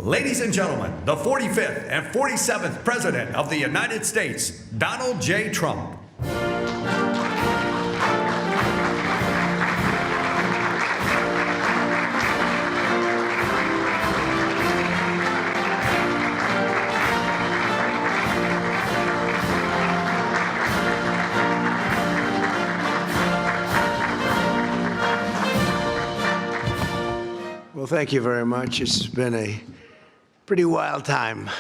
Ladies and gentlemen, the 45th and 47th President of the United States, Donald J. Trump. Well, thank you very much. It's been a pretty wild time,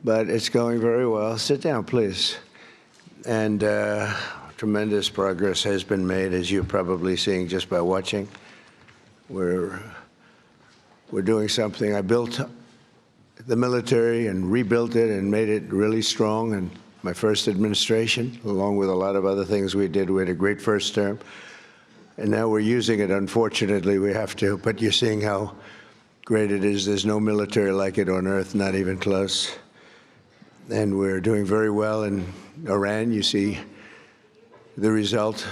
but it's going very well. Sit down, please. And tremendous progress has been made, as you're probably seeing just by watching. We're doing something. I built the military and rebuilt it and made it really strong in my first administration, along with a lot of other things we did. We had a great first term. And now we're using it. Unfortunately, we have to. But you're seeing how great it is. There's no military like it on earth, not even close. And we're doing very well in Iran. You see the result.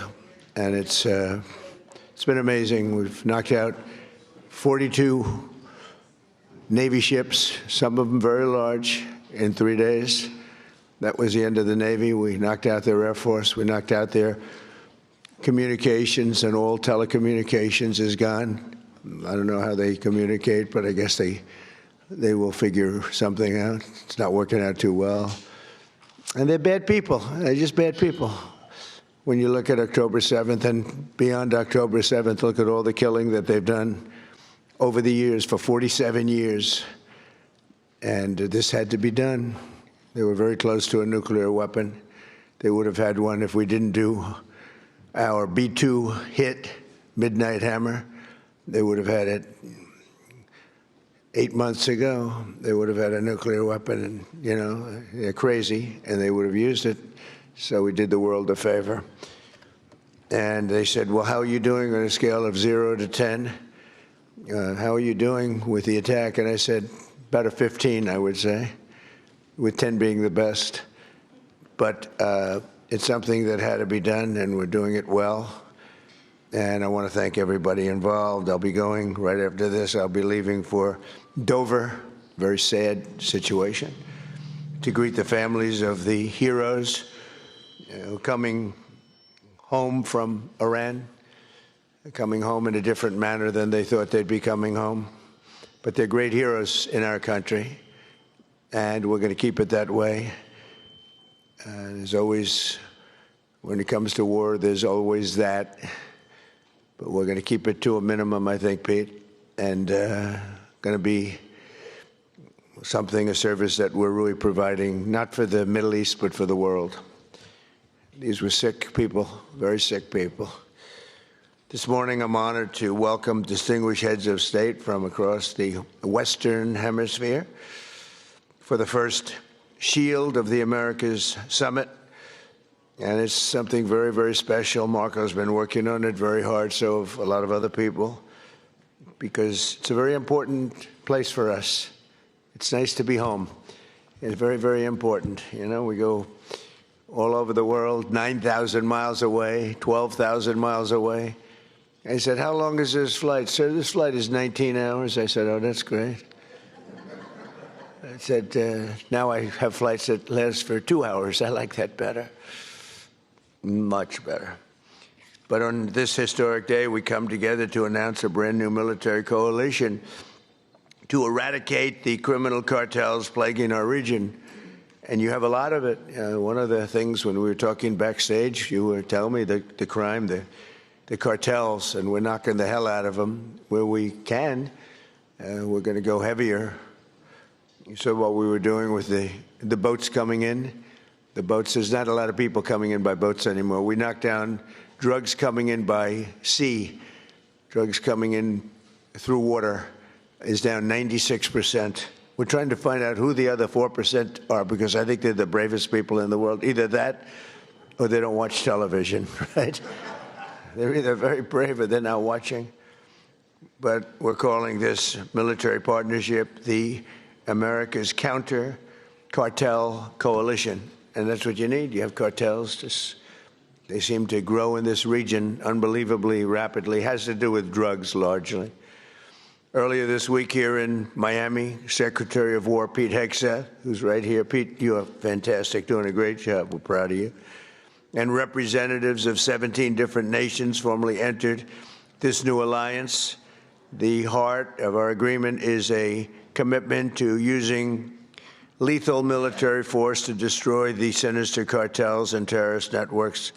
And it's been amazing. We've knocked out 42 Navy ships, some of them very large, in 3 days. That was the end of the Navy. We knocked out their Air Force. We knocked out their communications, and all telecommunications is gone. I don't know how they communicate, but I guess they will figure something out. It's not working out too well. And they're bad people. They're just bad people. When you look at October 7th and beyond October 7th, look at all the killing that they've done over the years, for 47 years. And this had to be done. They were very close to a nuclear weapon. They would have had one if we didn't do our B-2 hit, Midnight Hammer. They would have had it 8 months ago. They would have had a nuclear weapon, and, you know, they're crazy, and they would have used it. So we did the world a favor. And they said, well, how are you doing on a scale of 0 to 10? How are you doing with the attack? And I said, about a 15, I would say, with 10 being the best. But it's something that had to be done, and we're doing it well. And I want to thank everybody involved. I'll be going right after this. I'll be leaving for Dover, very sad situation, to greet the families of the heroes coming home from Iran, coming home in a different manner than they thought they'd be coming home. But they're great heroes in our country, and we're going to keep it that way. There's always, when it comes to war, there's always that. But we're going to keep it to a minimum, I think, Pete, and going to be something, a service that we're really providing, not for the Middle East, but for the world. These were sick people, very sick people. This morning, I'm honored to welcome distinguished heads of state from across the Western Hemisphere for the first Shield of the Americas Summit. And it's something very, very special. Marco's been working on it very hard, so have a lot of other people, because it's a very important place for us. It's nice to be home. It's very, very important. You know, we go all over the world, 9,000 miles away, 12,000 miles away. I said, how long is this flight? Sir, this flight is 19 hours. I said, oh, that's great. I said, now I have flights that last for 2 hours. I like that better. Much better. But on this historic day, we come together to announce a brand new military coalition to eradicate the criminal cartels plaguing our region. And you have a lot of it. One of the things when we were talking backstage, you were telling me the crime, the cartels, and we're knocking the hell out of them where we can. We're going to go heavier. You saw what we were doing with the boats coming in. The boats, there's not a lot of people coming in by boats anymore. We knocked down drugs coming in by sea. Drugs coming in through water is down 96%. We're trying to find out who the other 4% are, because I think they're the bravest people in the world. Either that or they don't watch television, right? They're either very brave or they're not watching. But we're calling this military partnership the America's Counter Cartel Coalition. And that's what you need. You have cartels. They seem to grow in this region unbelievably rapidly. It has to do with drugs largely. Earlier this week here in Miami, Secretary of War Pete Hegseth, who's right here. Pete, you are fantastic, doing a great job. We're proud of you. And representatives of 17 different nations formally entered this new alliance. The heart of our agreement is a commitment to using lethal military force to destroy the sinister cartels and terrorist networks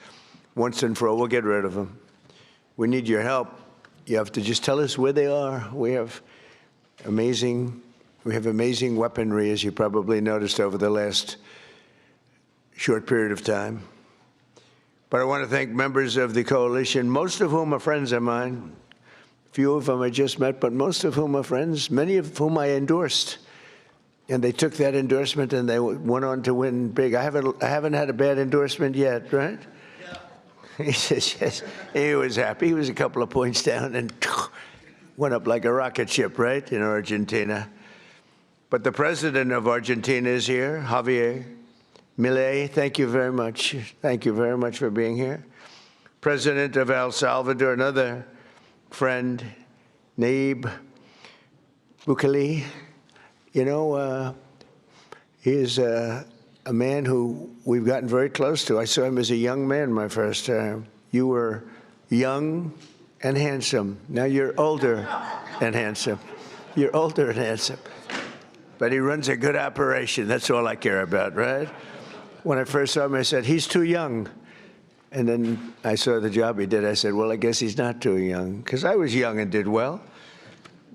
once and for all. We'll get rid of them. We need your help. You have to just tell us where they are. We have amazing weaponry, as you probably noticed over the last short period of time. But I want to thank members of the coalition, most of whom are friends of mine. Few of them I just met, but most of whom are friends, many of whom I endorsed. And they took that endorsement and they went on to win big. I haven't had a bad endorsement yet, right? He says, yes. He was happy. He was a couple of points down and went up like a rocket ship, right, in Argentina. But the president of Argentina is here, Javier Milei. Thank you very much. Thank you very much for being here. President of El Salvador, another friend, Nayib Bukele. You know, he is a man who we've gotten very close to. I saw him as a young man my first time. You were young and handsome. Now you're older and handsome. You're older and handsome. But he runs a good operation. That's all I care about, right? When I first saw him, I said, he's too young. And then I saw the job he did. I said, well, I guess he's not too young, because I was young and did well.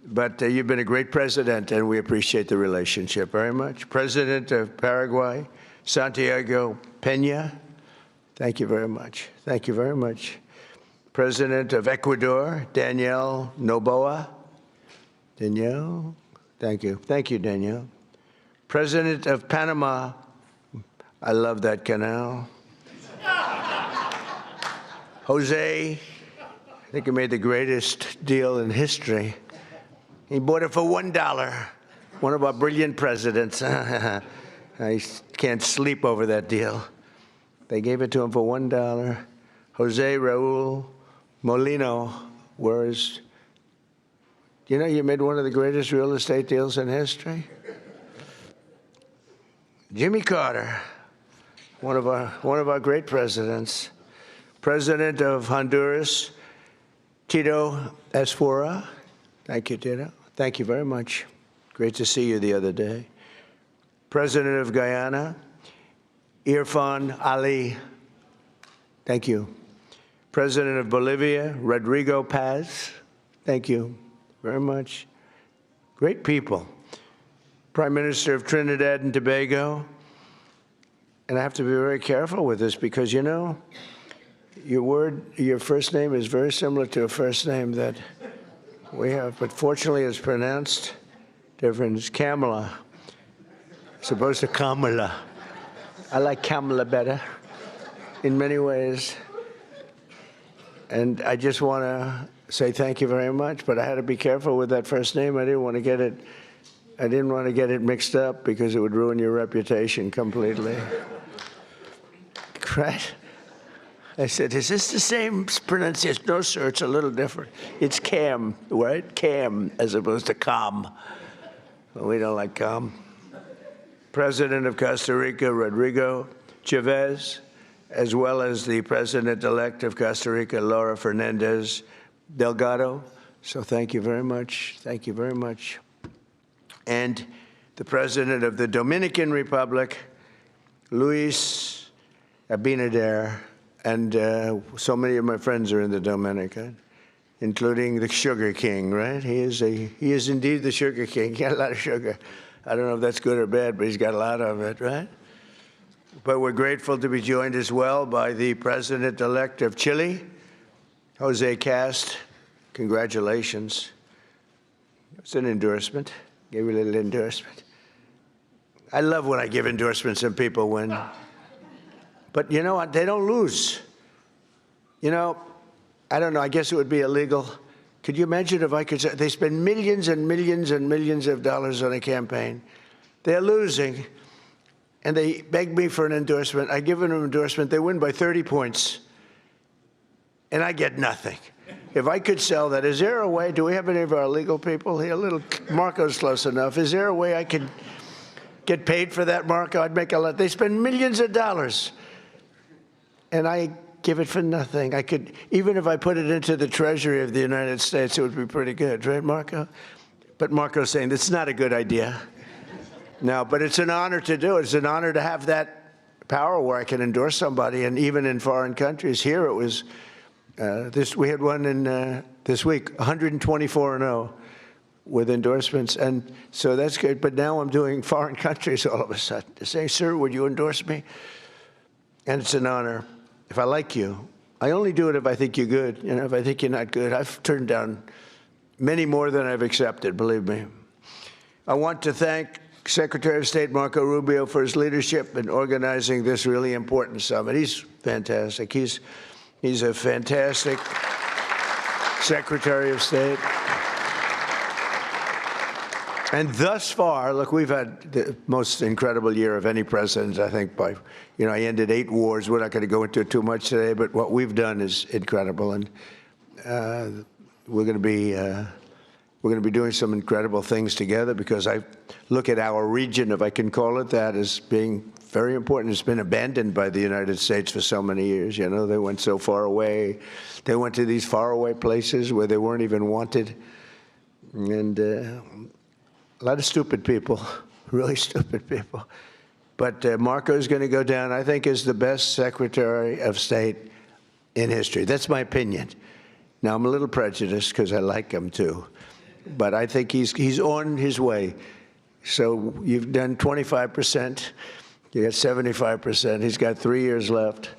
But you've been a great president, and we appreciate the relationship very much. President of Paraguay, Santiago Peña, thank you very much. Thank you very much. President of Ecuador, Danielle Noboa. Danielle, thank you. Thank you, Danielle. President of Panama, I love that canal. Jose, I think he made the greatest deal in history. He bought it for $1. One of our brilliant presidents. I can't sleep over that deal. They gave it to him for $1. Jose Raul Molino, whereas, you know, you made one of the greatest real estate deals in history. Jimmy Carter, one of our great presidents. President of Honduras, Tito Asfora. Thank you, Tito. Thank you very much. Great to see you the other day. President of Guyana, Irfan Ali. Thank you. President of Bolivia, Rodrigo Paz. Thank you very much. Great people. Prime Minister of Trinidad and Tobago. And I have to be very careful with this because, you know, your first name is very similar to a first name that we have, but fortunately it's pronounced different. It's Kamala, as opposed to Kamala. I like Kamala better in many ways. And I just want to say thank you very much, but I had to be careful with that first name. I didn't want to get it mixed up because it would ruin your reputation completely. Right? I said, is this the same pronunciation? No, sir, it's a little different. It's Cam, right? Cam, as opposed to Cam. Well, we don't like Cam. President of Costa Rica, Rodrigo Chavez, as well as the President-elect of Costa Rica, Laura Fernandez Delgado. So thank you very much. Thank you very much. And the President of the Dominican Republic, Luis Abinader. And so many of my friends are in the Dominican, including the Sugar King, right? He is indeed the Sugar King. He got a lot of sugar. I don't know if that's good or bad, but he's got a lot of it, right? But we're grateful to be joined as well by the President-elect of Chile, Jose Cast. Congratulations. It's an endorsement. Gave you a little endorsement. I love when I give endorsements and people win. But you know what? They don't lose. You know, I don't know. I guess it would be illegal. Could you imagine if I could say they spend millions and millions and millions of dollars on a campaign? They're losing, and they beg me for an endorsement. I give them an endorsement. They win by 30 points, and I get nothing. if I could sell that, is there a way, do we have any of our legal people here? Marco's close enough. Is there a way I could get paid for that, Marco? I'd make a lot. They spend millions of dollars, and I give it for nothing. I could, even if I put it into the Treasury of the United States, it would be pretty good, right, Marco? But Marco's saying it's not a good idea. No, but it's an honor to do it. It's an honor to have that power where I can endorse somebody, and even in foreign countries. Here it was, we had one in this week, 124-0 with endorsements, and so that's good. But now I'm doing foreign countries all of a sudden. To say, sir, would you endorse me? And it's an honor. If I like you, I only do it if I think you're good. You know, if I think you're not good, I've turned down many more than I've accepted, believe me. I want to thank Secretary of State Marco Rubio for his leadership in organizing this really important summit. He's fantastic. He's a fantastic Secretary of State. And thus far, look, we've had the most incredible year of any president, I think, by, you know, I ended 8 wars. We're not going to go into it too much today, but what we've done is incredible. And we're going to be doing some incredible things together, because I look at our region, if I can call it that, as being very important. It's been abandoned by the United States for so many years. You know, they went so far away. They went to these faraway places where they weren't even wanted. And a lot of stupid people, really stupid people. But Marco's going to go down, I think, as the best Secretary of State in history. That's my opinion. Now, I'm a little prejudiced because I like him, too. But I think he's on his way. So you've done 25%. You got 75%. He's got 3 years left.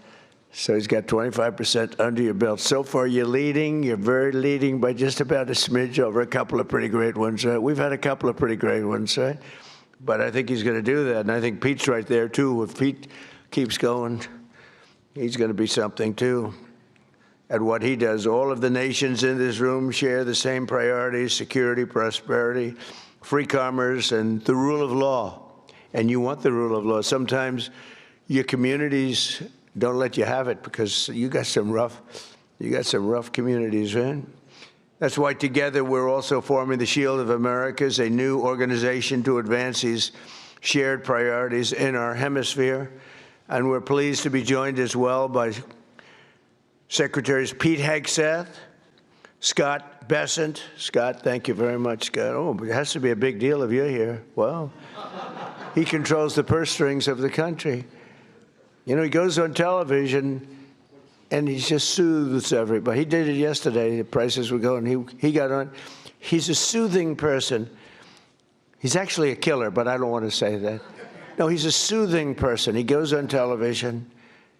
So he's got 25% under your belt. So far, you're leading. You're very leading by just about a smidge over a couple of pretty great ones, right? We've had a couple of pretty great ones, right? But I think he's going to do that. And I think Pete's right there, too. If Pete keeps going, he's going to be something, too. At what he does. All of the nations in this room share the same priorities: security, prosperity, free commerce, and the rule of law. And you want the rule of law. Sometimes your communities don't let you have it because you got some rough communities, right? That's why together we're also forming the Shield of Americas, a new organization to advance these shared priorities in our hemisphere. And we're pleased to be joined as well by Secretaries Pete Hegseth, Scott Bessent. Scott, thank you very much, Scott. Oh, but it has to be a big deal if you're here. Wow. He controls the purse strings of the country. You know, he goes on television and he just soothes everybody. He did it yesterday. The prices were going. He got on. He's a soothing person. He's actually a killer, but I don't want to say that. No, he's a soothing person. He goes on television.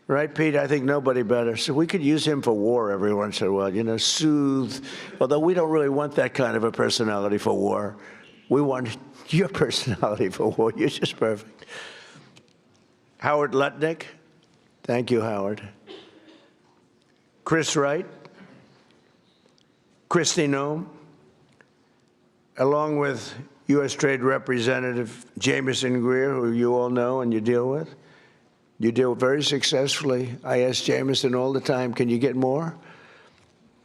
Right, Pete? I think nobody better. So we could use him for war every once in a while, you know, soothe. Although we don't really want that kind of a personality for war. We want your personality for war. You're just perfect. Howard Lutnick. Thank you, Howard. Chris Wright. Kristi Noem. Along with U.S. Trade Representative Jamieson Greer, who you all know and you deal with. You deal very successfully. I ask Jamieson all the time, can you get more?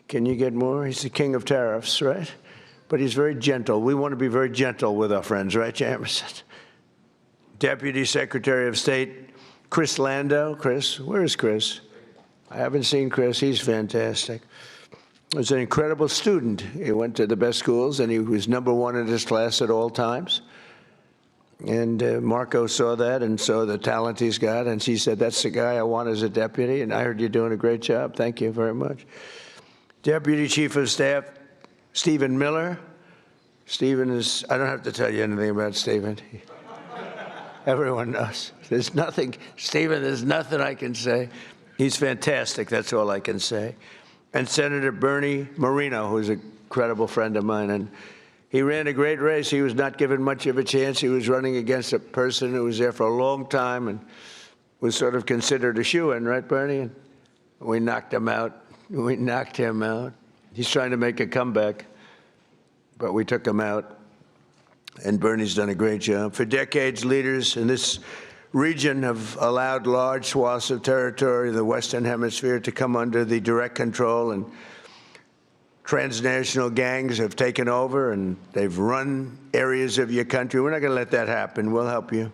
Can you get more? He's the king of tariffs, right? But he's very gentle. We want to be very gentle with our friends, right, Jamieson? Deputy Secretary of State Chris Landau. Chris, where is Chris? I haven't seen Chris. He's fantastic. He was an incredible student. He went to the best schools, and he was #1 in his class at all times. And Marco saw that and saw the talent he's got, and she said, that's the guy I want as a deputy, and I heard you're doing a great job. Thank you very much. Deputy Chief of Staff Stephen Miller. Stephen is, I don't have to tell you anything about Stephen. Everyone knows. There's nothing, Stephen, there's nothing I can say. He's fantastic, that's all I can say. And Senator Bernie Moreno, who's a credible friend of mine, and he ran a great race. He was not given much of a chance. He was running against a person who was there for a long time and was sort of considered a shoo-in, right, Bernie? And we knocked him out. We knocked him out. He's trying to make a comeback, but we took him out. And Bernie's done a great job. For decades, leaders in this region have allowed large swaths of territory in the Western Hemisphere to come under the direct control and transnational gangs have taken over and they've run areas of your country. We're not going to let that happen. We'll help you.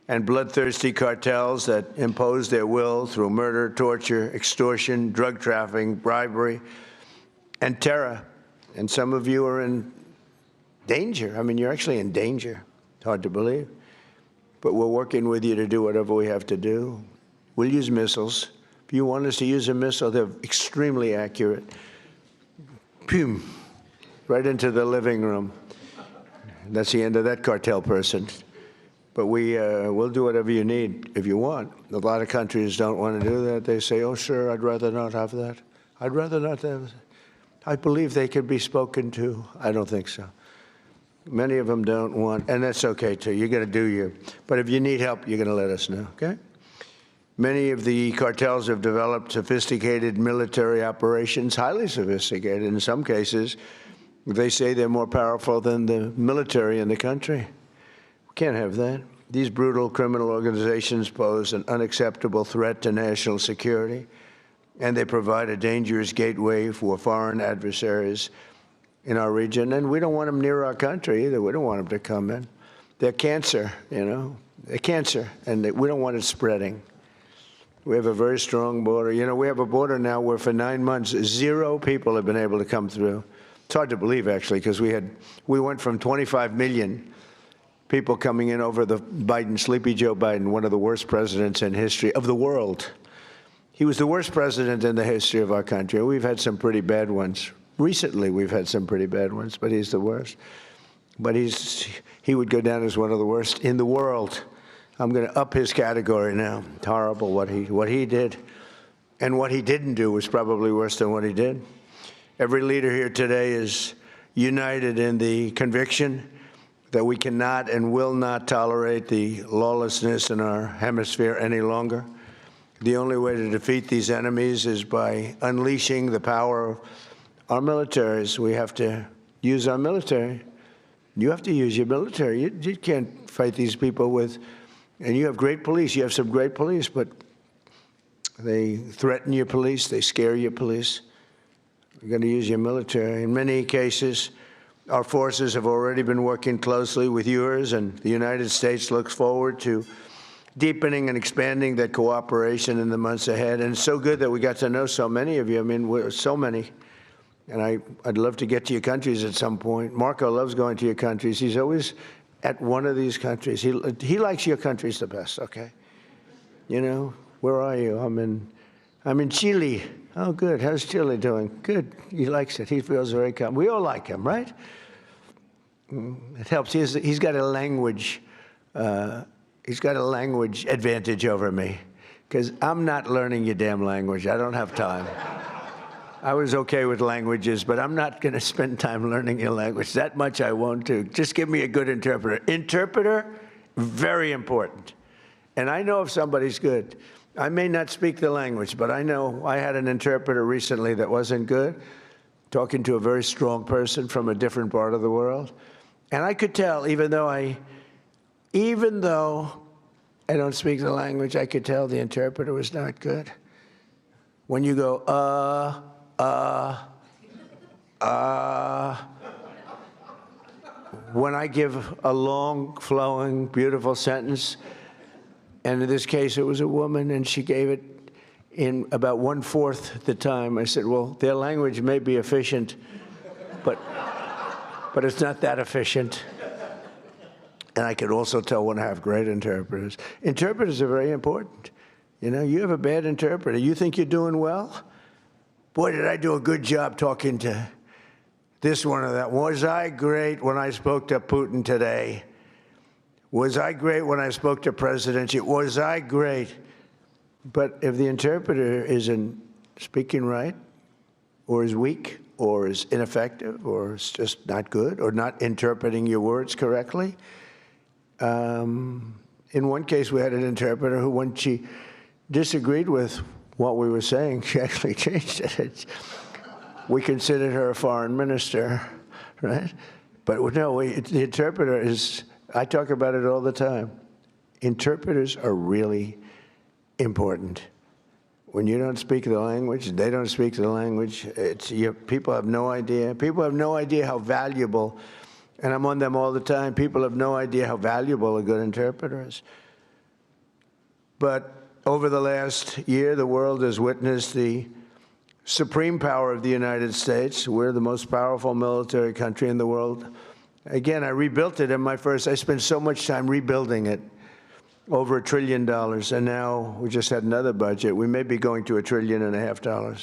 And bloodthirsty cartels that impose their will through murder, torture, extortion, drug trafficking, bribery, and terror. And some of you are in danger. I mean, you're actually in danger. It's hard to believe. But we're working with you to do whatever we have to do. We'll use missiles. If you want us to use a missile, they're extremely accurate. Boom, right into the living room. That's the end of that cartel person. But we'll do whatever you need if you want. A lot of countries don't want to do that. They say, oh, sure, I'd rather not have that. I'd rather not have that. I believe they could be spoken to. I don't think so. Many of them don't want, and that's okay, too. You're going to do you. But if you need help, you're going to let us know, okay? Many of the cartels have developed sophisticated military operations, highly sophisticated. In some cases, they say they're more powerful than the military in the country. We can't have that. These brutal criminal organizations pose an unacceptable threat to national security, and they provide a dangerous gateway for foreign adversaries in our region. And we don't want them near our country either. We don't want them to come in. They're cancer, you know. They're cancer, and we don't want it spreading. We have a very strong border. You know, we have a border now where for 9 months, 0 people have been able to come through. It's hard to believe, actually, because we went from 25 million people coming in over the Sleepy Joe Biden, one of the worst presidents in history of the world. He was the worst president in the history of our country. We've had some pretty bad ones. Recently, we've had some pretty bad ones, but he's the worst. But he would go down as one of the worst in the world. I'm going to up his category now. It's horrible what he did. And what he didn't do was probably worse than what he did. Every leader here today is united in the conviction that we cannot and will not tolerate the lawlessness in our hemisphere any longer. The only way to defeat these enemies is by unleashing the power of our militaries. We have to use our military. You have to use your military. You can't fight these people with, and you have great police. You have some great police, but they threaten your police. They scare your police. You're going to use your military. In many cases, our forces have already been working closely with yours, and the United States looks forward to deepening and expanding that cooperation in the months ahead. And it's so good that we got to know so many of you. I mean, we're so many. And I'd love to get to your countries at some point. Marco loves going to your countries. He's always at one of these countries. He likes your countries the best, okay? You know, where are you? I'm in Chile. Oh, good. How's Chile doing? Good. He likes it. He feels very comfortable. We all like him, right? It helps. He's got a language. He's got a language advantage over me, because I'm not learning your damn language. I don't have time. I was okay with languages, but I'm not going to spend time learning your language. That much I won't do. Just give me a good interpreter. Interpreter, very important. And I know if somebody's good. I may not speak the language, but I know I had an interpreter recently that wasn't good, talking to a very strong person from a different part of the world. And I could tell, even though I don't speak the language, I could tell the interpreter was not good. When you go, when I give a long, flowing, beautiful sentence, and in this case it was a woman, and she gave it in about 1/4 the time, I said, well, their language may be efficient, but it's not that efficient. And I could also tell when I have great interpreters. Interpreters are very important. You know, you have a bad interpreter. You think you're doing well? Boy, did I do a good job talking to this one or that. Was I great when I spoke to Putin today? Was I great when I spoke to President Xi? Was I great? But if the interpreter isn't speaking right, or is weak, or is ineffective, or is just not good, or not interpreting your words correctly, in one case we had an interpreter who, when she disagreed with what we were saying, she actually changed it. We considered her a foreign minister, right? But no, the interpreter is, I talk about it all the time. Interpreters are really important. when you don't speak the language, they don't speak the language. People have no idea. People have no idea how valuable, and I'm on them all the time, people have no idea how valuable a good interpreter is. But over the last year, the world has witnessed the supreme power of the United States. We're the most powerful military country in the world. Again, I rebuilt it I spent so much time rebuilding it, over $1 trillion, and now we just had another budget. We may be going to $1.5 trillion.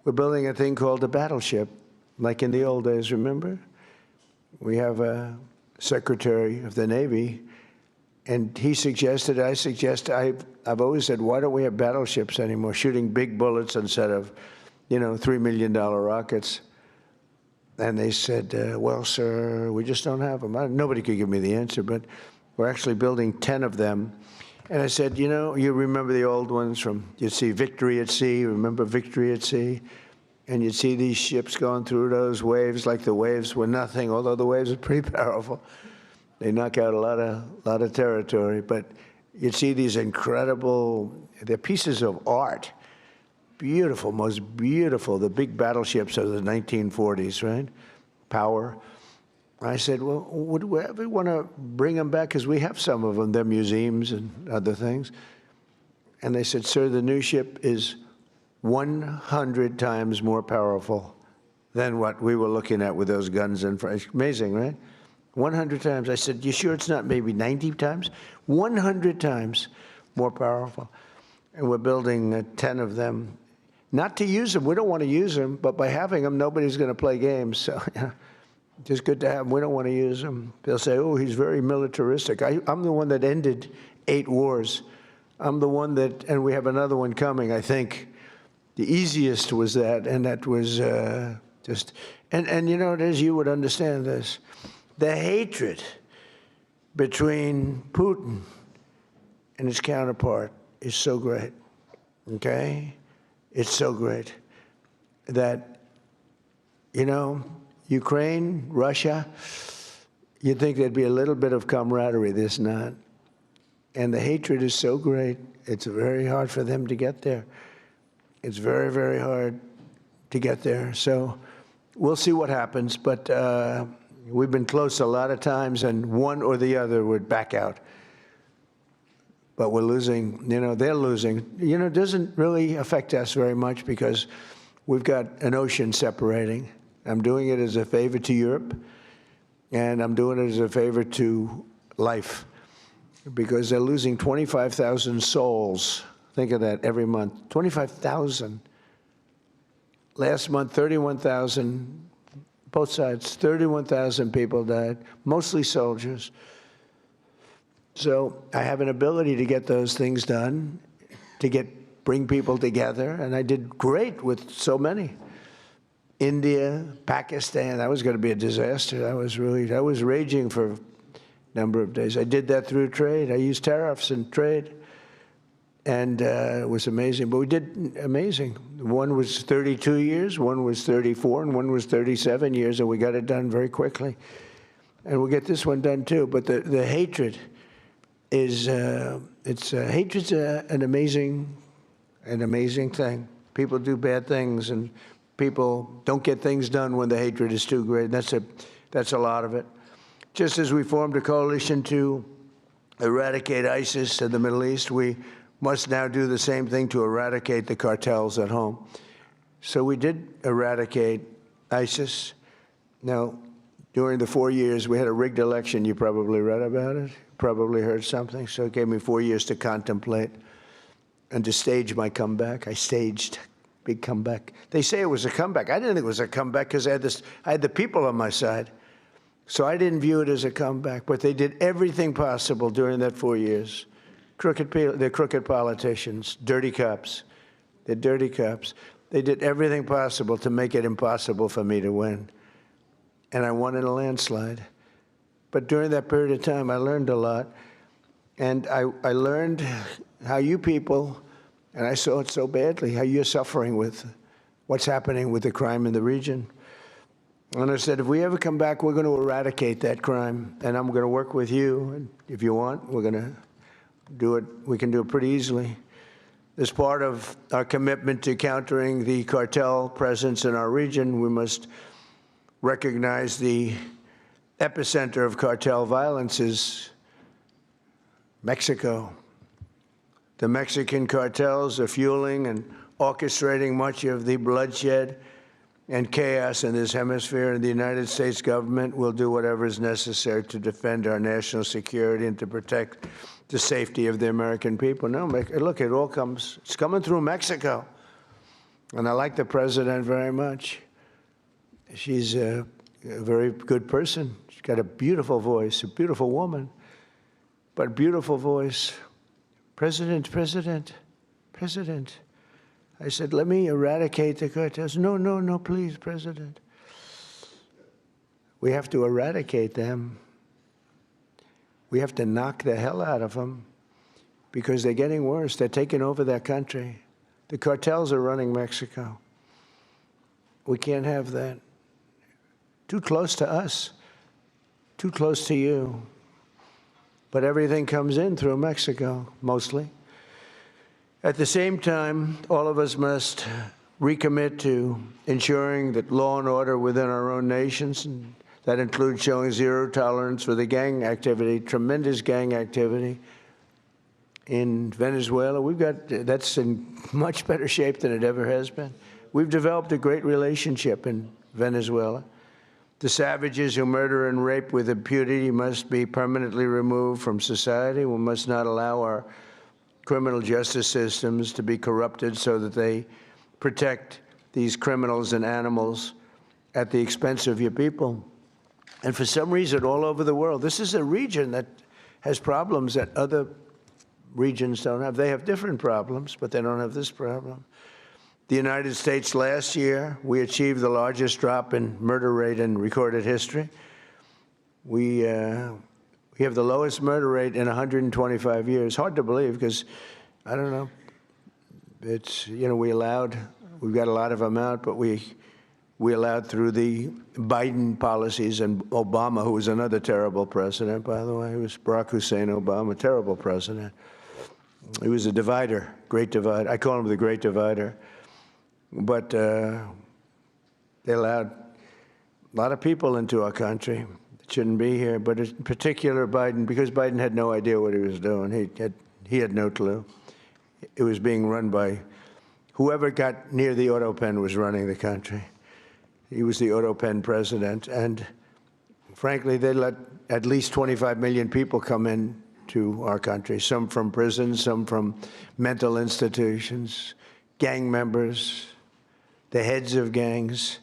We're building a thing called a battleship, like in the old days, remember? We have a Secretary of the Navy, and he suggested, I've always said, why don't we have battleships anymore, shooting big bullets instead of, $3 million rockets? And they said, well, sir, we just don't have them. Nobody could give me the answer, but we're actually building 10 of them. And I said, you remember the old ones you'd see Victory at Sea, remember Victory at Sea? And you'd see these ships going through those waves like the waves were nothing, although the waves are pretty powerful. They knock out a lot of territory, but you'd see these incredible, they're pieces of art. Beautiful, most beautiful, the big battleships of the 1940s, right? Power. I said, well, would we ever want to bring them back? Because we have some of them. They're museums and other things. And they said, sir, the new ship is 100 times more powerful than what we were looking at with those guns in front. Amazing, right? 100 times. I said, you sure it's not maybe 90 times? 100 times more powerful. And we're building 10 of them. Not to use them. We don't want to use them, but by having them, nobody's going to play games. So, just good to have them. We don't want to use them. They'll say, oh, he's very militaristic. I'm the one that ended 8 wars. I'm the one that, and we have another one coming, I think. The easiest was that, and that was just, and as you would understand this, the hatred between Putin and his counterpart is so great, okay? It's so great that, Ukraine, Russia, you'd think there'd be a little bit of camaraderie, there's not. And the hatred is so great, it's very hard for them to get there. It's very, very hard to get there. So we'll see what happens, but we've been close a lot of times, and one or the other would back out. But we're losing, they're losing. It doesn't really affect us very much because we've got an ocean separating. I'm doing it as a favor to Europe, and I'm doing it as a favor to life because they're losing 25,000 souls. Think of that every month, 25,000. Last month, 31,000, both sides, 31,000 people died, mostly soldiers. So I have an ability to get those things done, to bring people together, and I did great with so many. India, Pakistan, that was going to be a disaster. I was raging for a number of days. I did that through trade. I used tariffs and trade, and it was amazing. But we did amazing. One was 32 years, one was 34, and one was 37 years, and we got it done very quickly. And we'll get this one done too. But the hatred is hatred's an amazing thing. People do bad things, and people don't get things done when the hatred is too great. That's a lot of it. Just as we formed a coalition to eradicate ISIS in the Middle East, we must now do the same thing to eradicate the cartels at home. So we did eradicate ISIS. Now, during the 4 years, we had a rigged election. You probably read about it, probably heard something. So it gave me 4 years to contemplate and to stage my comeback. I staged big comeback. They say it was a comeback. I didn't think it was a comeback because I had the people on my side. So I didn't view it as a comeback. But they did everything possible during that 4 years. They're crooked politicians, dirty cops. They're dirty cops. They did everything possible to make it impossible for me to win. And I won in a landslide. But during that period of time, I learned a lot. And I learned how you people, and I saw it so badly, how you're suffering with what's happening with the crime in the region. And I said, if we ever come back, we're going to eradicate that crime. And I'm going to work with you. And if you want, we're going to do it. We can do it pretty easily. As part of our commitment to countering the cartel presence in our region, we must recognize the epicenter of cartel violence is Mexico. The Mexican cartels are fueling and orchestrating much of the bloodshed and chaos in this hemisphere, and the United States government will do whatever is necessary to defend our national security and to protect the safety of the American people. No, look, it's coming through Mexico. And I like the president very much. She's a very good person. She's got a beautiful voice, a beautiful woman, but beautiful voice. President. I said, let me eradicate the cartels. No, please, President. We have to eradicate them. We have to knock the hell out of them because they're getting worse. They're taking over that country. The cartels are running Mexico. We can't have that. Too close to us, too close to you. But everything comes in through Mexico, mostly. At the same time, all of us must recommit to ensuring that law and order within our own nations, and that includes showing zero tolerance for the gang activity, tremendous gang activity in Venezuela. That's in much better shape than it ever has been. We've developed a great relationship in Venezuela. The savages who murder and rape with impunity must be permanently removed from society. We must not allow our criminal justice systems to be corrupted so that they protect these criminals and animals at the expense of your people. And for some reason, all over the world, this is a region that has problems that other regions don't have. They have different problems, but they don't have this problem. The United States last year, we achieved the largest drop in murder rate in recorded history. We have the lowest murder rate in 125 years. Hard to believe because, I don't know, it's, we've got a lot of them out, but we allowed through the Biden policies and Obama, who was another terrible president, by the way. He was Barack Hussein Obama, terrible president. He was a divider, great divider. I call him the great divider. But they allowed a lot of people into our country that shouldn't be here, but in particular Biden, because Biden had no idea what he was doing. He had no clue. It was being run by whoever got near the auto pen was running the country. He was the auto pen president, and frankly, they let at least 25 million people come in to our country, some from prisons, some from mental institutions, gang members, the heads of gangs,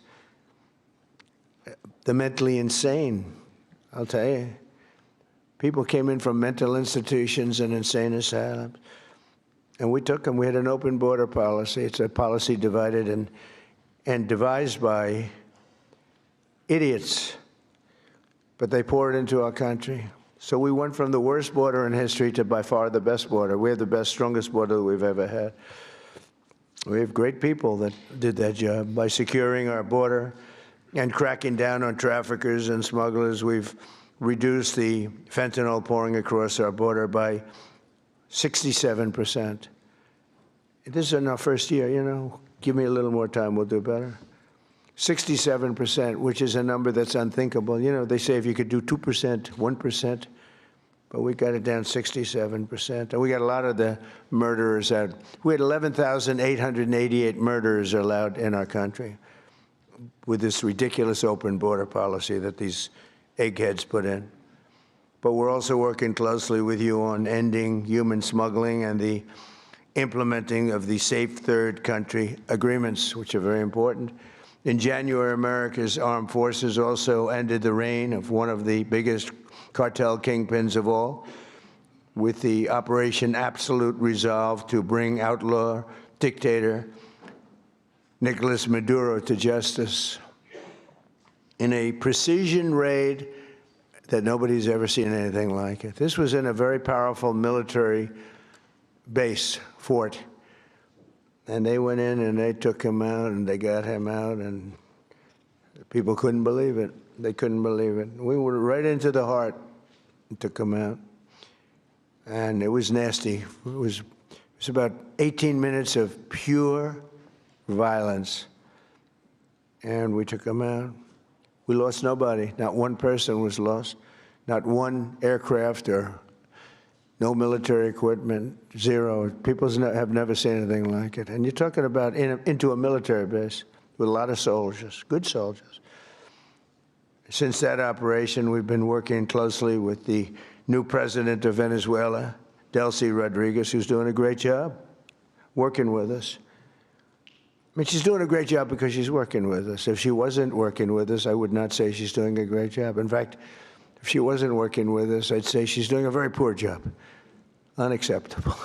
the mentally insane, I'll tell you. People came in from mental institutions and insane asylums, and we took them. We had an open border policy. It's a policy divided and devised by idiots, but they pour it into our country. So we went from the worst border in history to by far the best border. We have the best, strongest border that we've ever had. We have great people that did that job. By securing our border and cracking down on traffickers and smugglers, we've reduced the fentanyl pouring across our border by 67%. This is in our first year, Give me a little more time, we'll do better. 67%, which is a number that's unthinkable. They say if you could do 2%, 1%, but we got it down 67%. And we got a lot of the murderers out. We had 11,888 murderers allowed in our country with this ridiculous open border policy that these eggheads put in. But we're also working closely with you on ending human smuggling and the implementing of the Safe Third Country agreements, which are very important. In January, America's armed forces also ended the reign of one of the biggest cartel kingpins of all, with the Operation Absolute Resolve to bring outlaw dictator Nicolas Maduro to justice in a precision raid that nobody's ever seen anything like it. This was in a very powerful military base, fort, and they went in and they took him out and they got him out, and people couldn't believe it. They couldn't believe it. We were right into the heart and took him out, and it was nasty. It was It's about 18 minutes of pure violence. And we took them out. We lost nobody. Not one person was lost. Not one aircraft or no military equipment, zero. People have never seen anything like it. And you're talking about into a military base with a lot of soldiers, good soldiers. Since that operation, we've been working closely with the new president of Venezuela, Delcy Rodriguez, who's doing a great job working with us. I mean, she's doing a great job because she's working with us. If she wasn't working with us, I would not say she's doing a great job. In fact, if she wasn't working with us, I'd say she's doing a very poor job. Unacceptable.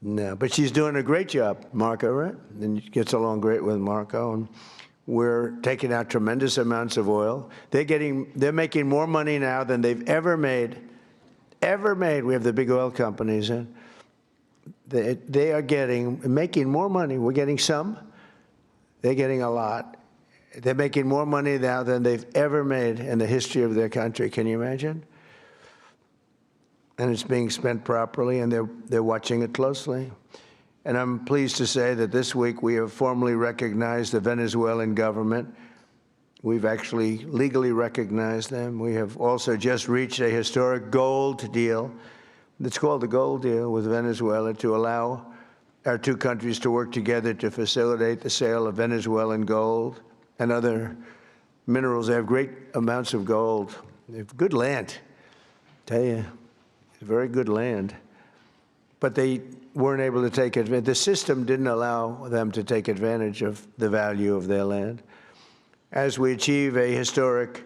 No, but she's doing a great job, Marco, right? And she gets along great with Marco. And we're taking out tremendous amounts of oil. They're making more money now than they've ever made. We have the big oil companies in. They are making more money. We're getting some. They're getting a lot. They're making more money now than they've ever made in the history of their country. Can you imagine? And it's being spent properly, and they're watching it closely. And I'm pleased to say that this week we have formally recognized the Venezuelan government. We've actually legally recognized them. We have also just reached a historic gold deal. It's called the gold deal with Venezuela to allow our two countries to work together to facilitate the sale of Venezuelan gold and other minerals. They have great amounts of gold. They have good land, I tell you. Very good land. But they weren't able to take advantage. The system didn't allow them to take advantage of the value of their land. As we achieve a historic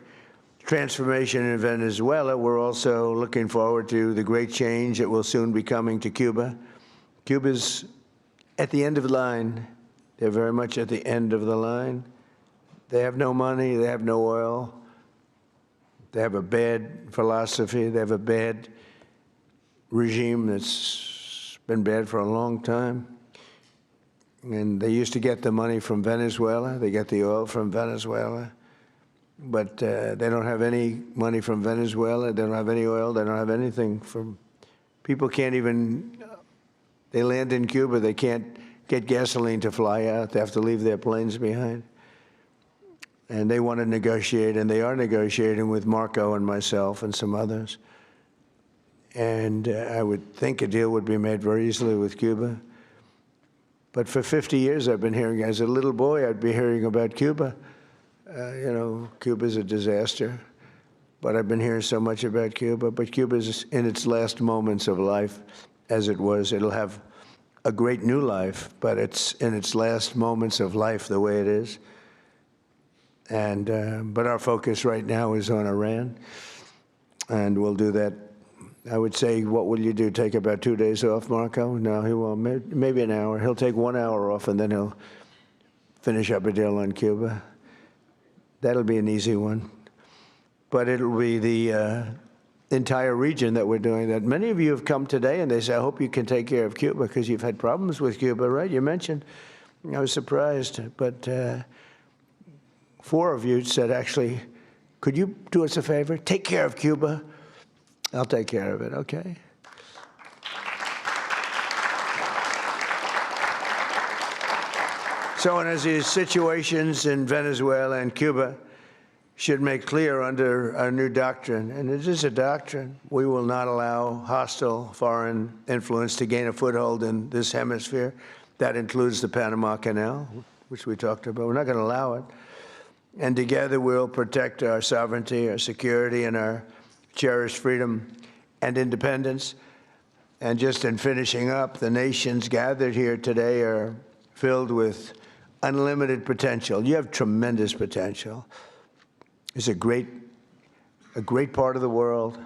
transformation in Venezuela, we're also looking forward to the great change that will soon be coming to Cuba. Cuba's at the end of the line. They're very much at the end of the line. They have no money. They have no oil. They have a bad philosophy. They have a bad regime that's been bad for a long time. And they used to get the money from Venezuela. They get the oil from Venezuela. But they don't have any money from Venezuela. They don't have any oil. They don't have anything from... People can't even... They land in Cuba. They can't get gasoline to fly out. They have to leave their planes behind. And they want to negotiate, and they are negotiating with Marco and myself and some others. And I would think a deal would be made very easily with Cuba. But for 50 years, I've been hearing, as a little boy, I'd be hearing about Cuba. Cuba's a disaster. But I've been hearing so much about Cuba. But Cuba's in its last moments of life, as it was. It'll have a great new life, but it's in its last moments of life the way it is. And but our focus right now is on Iran. And we'll do that. I would say, what will you do? Take about 2 days off, Marco? No, he won't. Maybe an hour. He'll take 1 hour off, and then he'll finish up a deal on Cuba. That'll be an easy one. But it'll be the entire region that we're doing that. Many of you have come today, and they say, I hope you can take care of Cuba, because you've had problems with Cuba, right? You mentioned. I was surprised. But 4 of you said, actually, could you do us a favor? Take care of Cuba. I'll take care of it, okay? So, and as these situations in Venezuela and Cuba should make clear under our new doctrine, and it is a doctrine, we will not allow hostile foreign influence to gain a foothold in this hemisphere. That includes the Panama Canal, which we talked about. We're not going to allow it. And together we'll protect our sovereignty, our security, and our cherished freedom and independence. And just in finishing up, the nations gathered here today are filled with unlimited potential. You have tremendous potential. It's a great part of the world.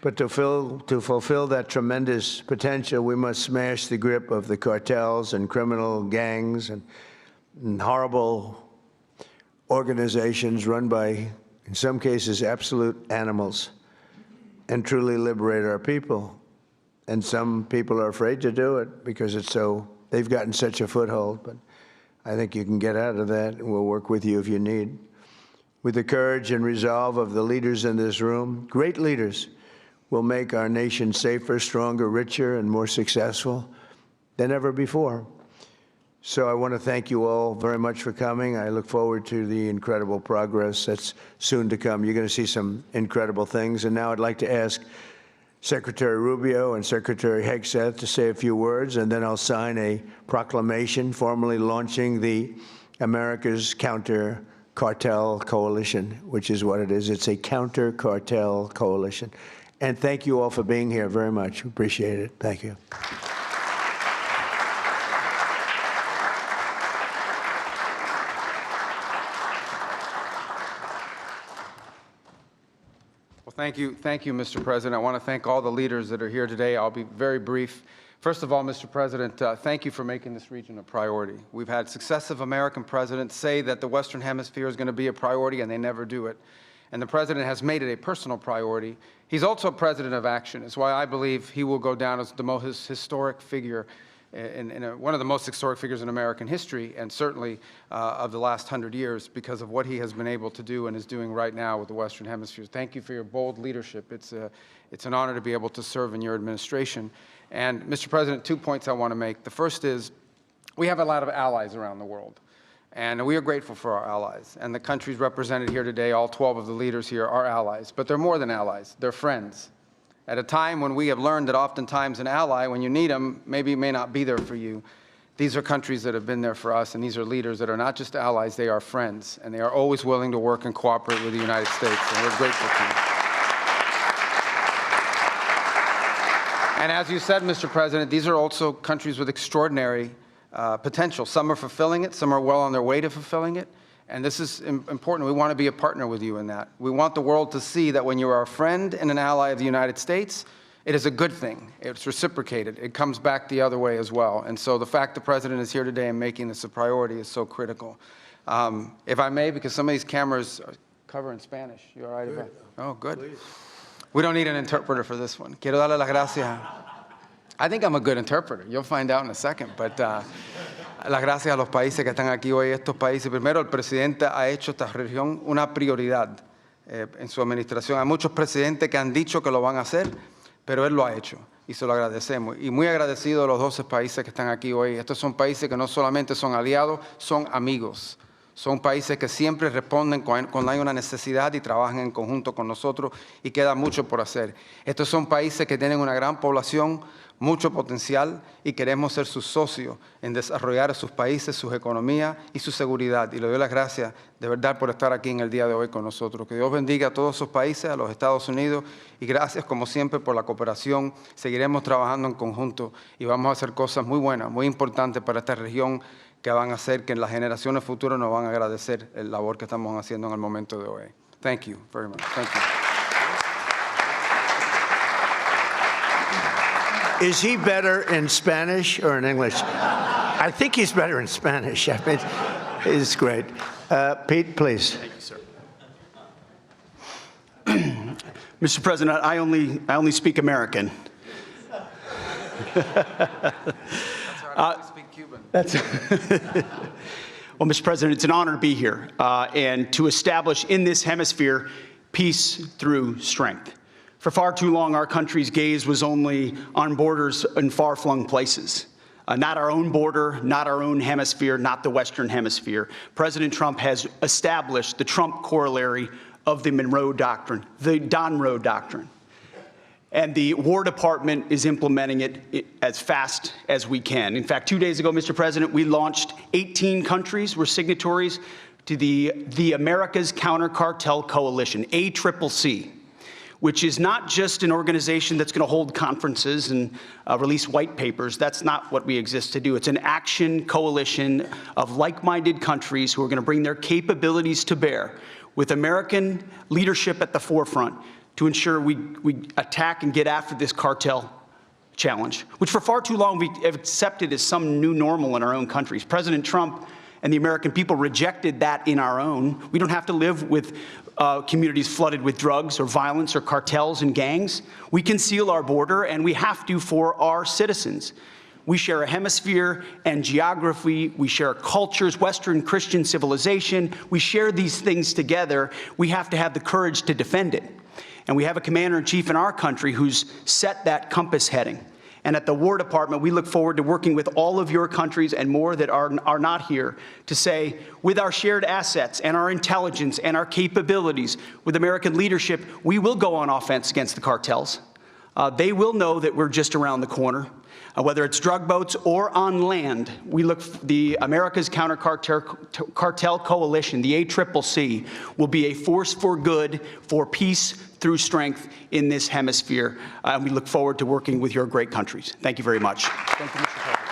But to fulfill that tremendous potential, we must smash the grip of the cartels and criminal gangs and horrible organizations run by, in some cases, absolute animals, and truly liberate our people. And some people are afraid to do it because they've gotten such a foothold. But I think you can get out of that, and we'll work with you if you need. With the courage and resolve of the leaders in this room, great leaders, will make our nation safer, stronger, richer, and more successful than ever before. So I want to thank you all very much for coming. I look forward to the incredible progress that's soon to come. You're going to see some incredible things. And now I'd like to ask Secretary Rubio and Secretary Hegseth to say a few words, and then I'll sign a proclamation formally launching the America's Counter Cartel Coalition, which is what it is. It's a counter cartel coalition. And thank you all for being here very much. Appreciate it. Thank you. Thank you, Mr. President. I want to thank all the leaders that are here today. I'll be very brief. First of all, Mr. President, thank you for making this region a priority. We've had successive American presidents say that the Western Hemisphere is going to be a priority, and they never do it. And the President has made it a personal priority. He's also a president of action. It's why I believe he will go down as the most historic figure, one of the most historic figures in American history, and certainly of the last 100 years, because of what he has been able to do and is doing right now with the Western Hemisphere. Thank you for your bold leadership. It's an honor to be able to serve in your administration. And, Mr. President, 2 points I want to make. The first is we have a lot of allies around the world, and we are grateful for our allies. And the countries represented here today, all 12 of the leaders here, are allies. But they're more than allies. They're friends. At a time when we have learned that oftentimes an ally, when you need them, maybe may not be there for you. These are countries that have been there for us, and these are leaders that are not just allies, they are friends, and they are always willing to work and cooperate with the United States, and we're grateful to them. And as you said, Mr. President, these are also countries with extraordinary potential. Some are fulfilling it, some are well on their way to fulfilling it. And this is important. We want to be a partner with you in that. We want the world to see that when you are a friend and an ally of the United States, it is a good thing. It's reciprocated. It comes back the other way as well. And so the fact the President is here today and making this a priority is so critical. If I may, because some of these cameras are covered in Spanish. You all right about that? Oh, good. Please. We don't need an interpreter for this one. Quiero darle las gracias. I think I'm a good interpreter. You'll find out in a second. But las gracias a los países que están aquí hoy. Estos países, primero, el presidente ha hecho esta región una prioridad en su administración. Hay muchos presidentes que han dicho que lo van a hacer, pero él lo ha hecho y se lo agradecemos. Y muy agradecido a los 12 países que están aquí hoy. Estos son países que no solamente son aliados, son amigos. Son países que siempre responden cuando hay una necesidad y trabajan en conjunto con nosotros, y queda mucho por hacer. Estos son países que tienen una gran población, mucho potencial, y queremos ser sus socios en desarrollar sus países, sus economías y su seguridad. Y le doy las gracias de verdad por estar aquí en el día de hoy con nosotros. Que Dios bendiga a todos esos países, a los Estados Unidos, y gracias como siempre por la cooperación. Seguiremos trabajando en conjunto y vamos a hacer cosas muy buenas, muy importantes para esta región, que van a hacer que en las generaciones futuras nos van a agradecer la labor que estamos haciendo en el momento de hoy. Thank you very much. Thank you. Is he better in Spanish or in English? I think he's better in Spanish. I mean, it's great. Pete, please. Thank you, sir. Mr. President, I only speak American. I speak Cuban. Well, Mr. President, it's an honor to be here and to establish in this hemisphere peace through strength. For far too long, our country's gaze was only on borders in far-flung places. Not our own border, not our own hemisphere, not the Western Hemisphere. President Trump has established the Trump corollary of the Monroe Doctrine, the Monroe Doctrine. And the War Department is implementing it as fast as we can. In fact, 2 days ago, Mr. President, we launched 18 countries were signatories to the America's Counter Cartel Coalition, ACCC, which is not just an organization that's going to hold conferences and release white papers. That's not what we exist to do. It's an action coalition of like-minded countries who are going to bring their capabilities to bear, with American leadership at the forefront, to ensure we attack and get after this cartel challenge, which for far too long we have accepted as some new normal in our own countries. President Trump and the American people rejected that in our own. We don't have to live with communities flooded with drugs or violence or cartels and gangs. We can seal our border, and we have to for our citizens. We share a hemisphere and geography. We share cultures, Western Christian civilization. We share these things together. We have to have the courage to defend it. And we have a commander-in-chief in our country who's set that compass heading. And at the War Department, we look forward to working with all of your countries and more that are not here to say, with our shared assets and our intelligence and our capabilities, with American leadership, we will go on offense against the cartels. They will know that we're just around the corner. Whether it's drug boats or on land, the America's Counter Cartel Coalition, the ACCC, will be a force for good, for peace through strength in this hemisphere. And we look forward to working with your great countries. Thank you very much. Thank you, Mr. President.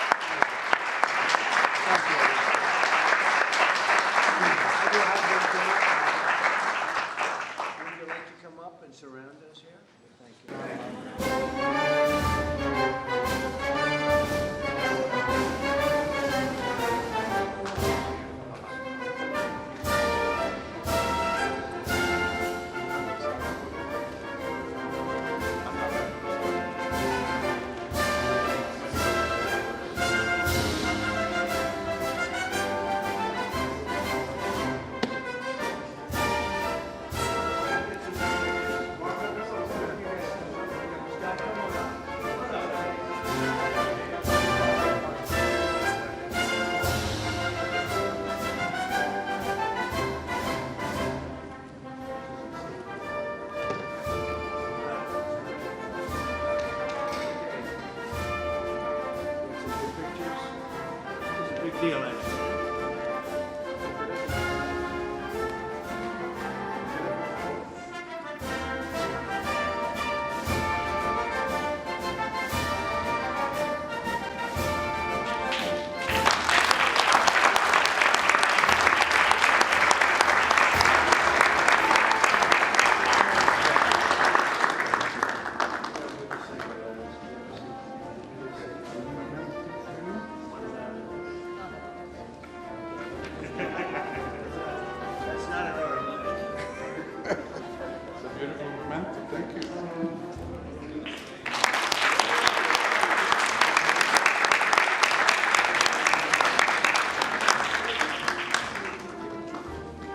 Would you like to come up and surround us here? Thank you. Big deal, actually. That's not an order. It's a beautiful memento. Thank you.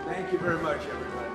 Thank you very much, everybody.